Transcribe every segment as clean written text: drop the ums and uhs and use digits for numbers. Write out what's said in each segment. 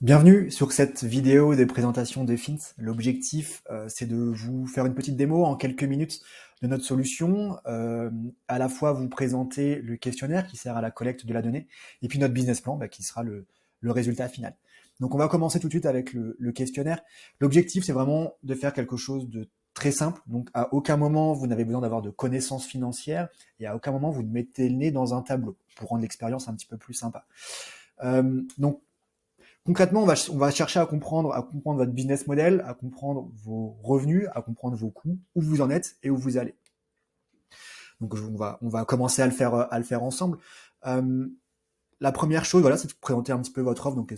Bienvenue sur cette vidéo de présentation de Fins. L'objectif, c'est de vous faire une petite démo en quelques minutes de notre solution, à la fois vous présenter le questionnaire qui sert à la collecte de la donnée, et puis notre business plan qui sera le résultat final. Donc on va commencer tout de suite avec le questionnaire. L'objectif, c'est vraiment de faire quelque chose de très simple. Donc à aucun moment, vous n'avez besoin d'avoir de connaissances financières, et à aucun moment, vous ne mettez le nez dans un tableau pour rendre l'expérience un petit peu plus sympa. Donc concrètement, on va chercher à comprendre votre business model, à comprendre vos revenus, à comprendre vos coûts, où vous en êtes et où vous allez. Donc on va commencer à le faire ensemble. Euh, la première chose, voilà, c'est de présenter un petit peu votre offre, donc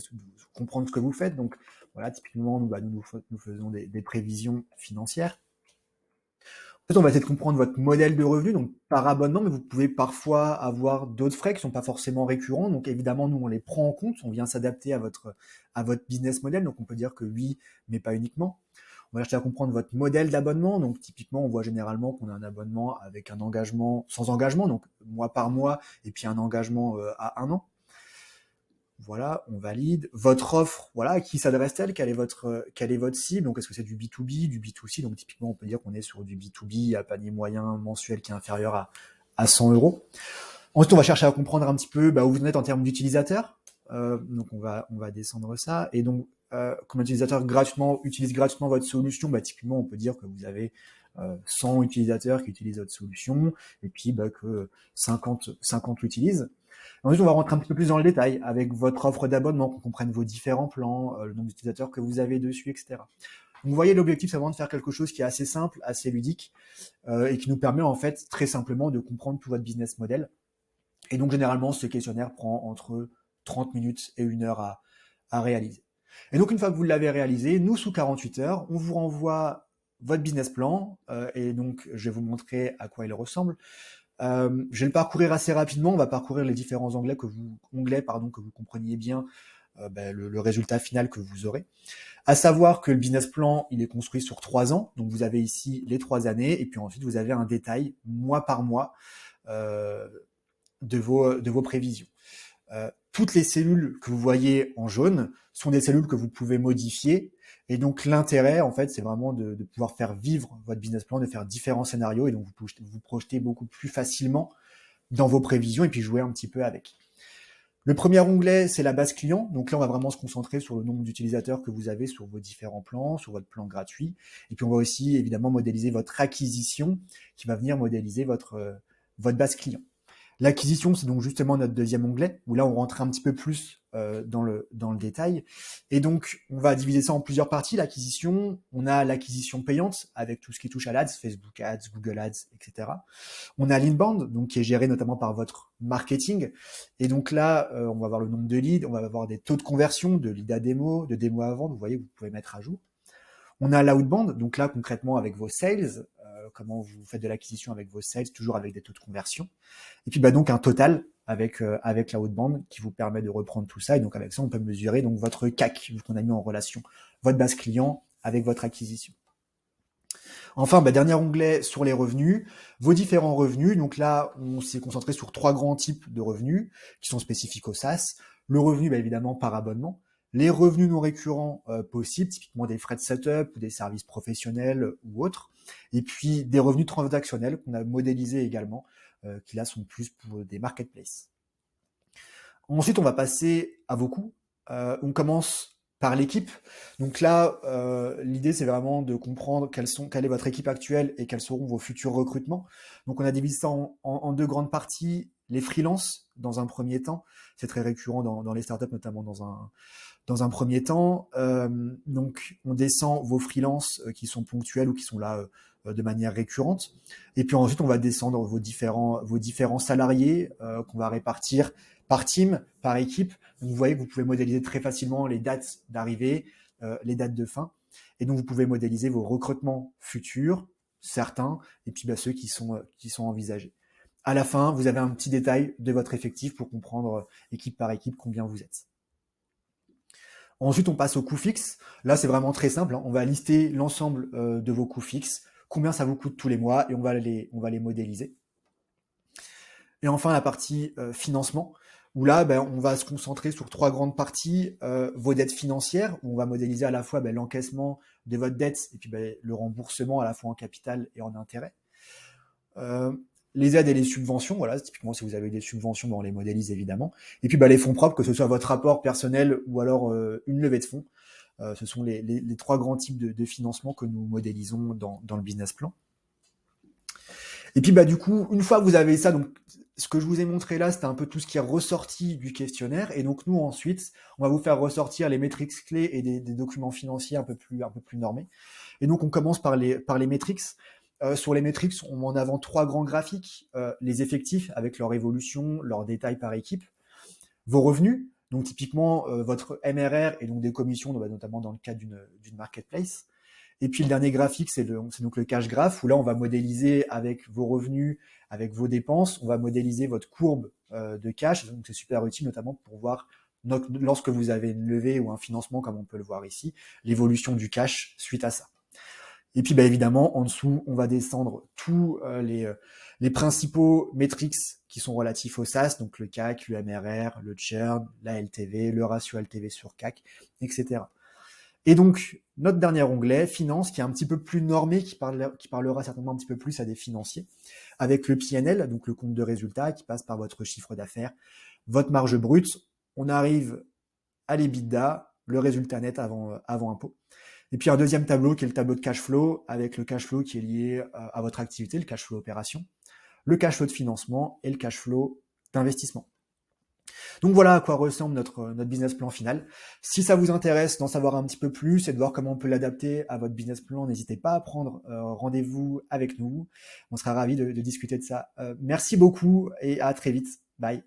comprendre ce que vous faites. Donc voilà, typiquement, nous faisons des prévisions financières. En fait, on va essayer de comprendre votre modèle de revenu, donc par abonnement, mais vous pouvez parfois avoir d'autres frais qui ne sont pas forcément récurrents. Donc évidemment, nous, on les prend en compte, on vient s'adapter à votre business model. Donc on peut dire que oui, mais pas uniquement. On va chercher à comprendre votre modèle d'abonnement. Donc typiquement, on voit généralement qu'on a un abonnement avec un engagement sans engagement, donc mois par mois, et puis un engagement à 1 an. Voilà, on valide. Votre offre, voilà, à qui s'adresse-t-elle? Quelle est votre cible? Donc, est-ce que c'est du B2B, du B2C? Donc, typiquement, on peut dire qu'on est sur du B2B à panier moyen mensuel qui est inférieur à 100 euros. Ensuite, on va chercher à comprendre un petit peu où vous en êtes en termes d'utilisateurs. Donc, on va descendre ça. Et donc, combien d'utilisateurs utilisent gratuitement votre solution? Typiquement, on peut dire que vous avez 100 utilisateurs qui utilisent votre solution, et puis que 50 l'utilisent. Ensuite, on va rentrer un petit peu plus dans le détail avec votre offre d'abonnement, qu'on comprenne vos différents plans, le nombre d'utilisateurs que vous avez dessus, etc. Donc, vous voyez, l'objectif, c'est vraiment de faire quelque chose qui est assez simple, assez ludique, et qui nous permet en fait très simplement de comprendre tout votre business model. Et donc, généralement, ce questionnaire prend entre 30 minutes et 1 heure à réaliser. Et donc, une fois que vous l'avez réalisé, nous, sous 48 heures, on vous renvoie votre business plan, et donc, je vais vous montrer à quoi il ressemble. Je vais le parcourir assez rapidement. On va parcourir les différents onglets, que vous compreniez bien le résultat final que vous aurez. À savoir que le business plan, il est construit sur 3 ans. Donc, vous avez ici les 3 années, et puis ensuite, vous avez un détail mois par mois euh, de vos prévisions. Toutes les cellules que vous voyez en jaune sont des cellules que vous pouvez modifier. Et donc l'intérêt, en fait, c'est vraiment de pouvoir faire vivre votre business plan, de faire différents scénarios, et donc vous projeter beaucoup plus facilement dans vos prévisions et puis jouer un petit peu avec. Le premier onglet, c'est la base client. Donc là, on va vraiment se concentrer sur le nombre d'utilisateurs que vous avez sur vos différents plans, sur votre plan gratuit. Et puis on va aussi évidemment modéliser votre acquisition qui va venir modéliser votre base client. L'acquisition, c'est donc justement notre deuxième onglet, où là, on rentre un petit peu plus dans le détail. Et donc, on va diviser ça en plusieurs parties. L'acquisition, on a l'acquisition payante, avec tout ce qui touche à l'Ads, Facebook Ads, Google Ads, etc. On a l'inbound, donc qui est géré notamment par votre marketing. Et donc là, on va voir le nombre de leads, on va avoir des taux de conversion, de leads à démo, de démo à vendre, vous voyez, vous pouvez mettre à jour. On a l'outbound, donc là concrètement avec vos sales, comment vous faites de l'acquisition avec vos sales, toujours avec des taux de conversion. Et puis donc un total avec l'outbound qui vous permet de reprendre tout ça. Et donc avec ça, on peut mesurer donc votre CAC, vu qu'on a mis en relation votre base client avec votre acquisition. Enfin, dernier onglet sur les revenus, vos différents revenus. Donc là, on s'est concentré sur 3 grands types de revenus qui sont spécifiques au SaaS. Le revenu, évidemment, par abonnement. Les revenus non récurrents possibles, typiquement des frais de setup ou des services professionnels ou autres. Et puis des revenus transactionnels qu'on a modélisés également, qui là sont plus pour des marketplaces. Ensuite, on va passer à vos coûts. On commence par l'équipe. Donc là, l'idée, c'est vraiment de comprendre quelle est votre équipe actuelle et quels seront vos futurs recrutements. Donc on a divisé ça en 2 grandes parties. Les freelances, dans un premier temps. C'est très récurrent dans les startups, notamment dans un premier temps. Donc on descend vos freelances qui sont ponctuels ou qui sont là de manière récurrente. Et puis ensuite, on va descendre vos différents salariés qu'on va répartir par team, par équipe. Donc, vous voyez que vous pouvez modéliser très facilement les dates d'arrivée, les dates de fin. Et donc, vous pouvez modéliser vos recrutements futurs, certains, et puis ceux qui sont envisagés. À la fin, vous avez un petit détail de votre effectif pour comprendre équipe par équipe combien vous êtes. Ensuite, on passe aux coûts fixes. Là, c'est vraiment très simple. On va lister l'ensemble de vos coûts fixes, combien ça vous coûte tous les mois, et on va les modéliser. Et enfin, la partie financement. où là, on va se concentrer sur trois grandes parties. Vos dettes financières, où on va modéliser à la fois l'encaissement de votre dette et puis le remboursement à la fois en capital et en intérêt. Euh, les aides et les subventions, voilà, typiquement si vous avez des subventions, on les modélise évidemment. Et puis les fonds propres, que ce soit votre rapport personnel ou alors une levée de fonds. Ce sont les trois grands types de financement que nous modélisons dans le business plan. Et puis du coup, une fois que vous avez ça, donc ce que je vous ai montré là, c'était un peu tout ce qui est ressorti du questionnaire. Et donc nous ensuite, on va vous faire ressortir les métriques clés et des documents financiers un peu plus normés. Et donc on commence par les métriques. Sur les métriques, on met en avant trois grands graphiques, les effectifs avec leur évolution, leurs détails par équipe, vos revenus, donc typiquement votre MRR et donc des commissions, notamment dans le cadre d'une marketplace. Et puis le dernier graphique, c'est donc le cash graph, où là on va modéliser avec vos revenus, avec vos dépenses, on va modéliser votre courbe de cash, donc c'est super utile notamment pour voir lorsque vous avez une levée ou un financement, comme on peut le voir ici, l'évolution du cash suite à ça. Et puis évidemment, en dessous, on va descendre tous les principaux metrics qui sont relatifs au SaaS, donc le CAC, le MRR, le churn, la LTV, le ratio LTV sur CAC, etc. Et donc, notre dernier onglet, finance, qui est un petit peu plus normé, qui parlera certainement un petit peu plus à des financiers, avec le PNL, donc le compte de résultat, qui passe par votre chiffre d'affaires, votre marge brute. On arrive à l'EBITDA, le résultat net avant impôt. Et puis un deuxième tableau qui est le tableau de cash flow, avec le cash flow qui est lié à votre activité, le cash flow opération, le cash flow de financement et le cash flow d'investissement. Donc voilà à quoi ressemble notre business plan final. Si ça vous intéresse d'en savoir un petit peu plus et de voir comment on peut l'adapter à votre business plan, n'hésitez pas à prendre rendez-vous avec nous. On sera ravis de discuter de ça. Merci beaucoup et à très vite. Bye.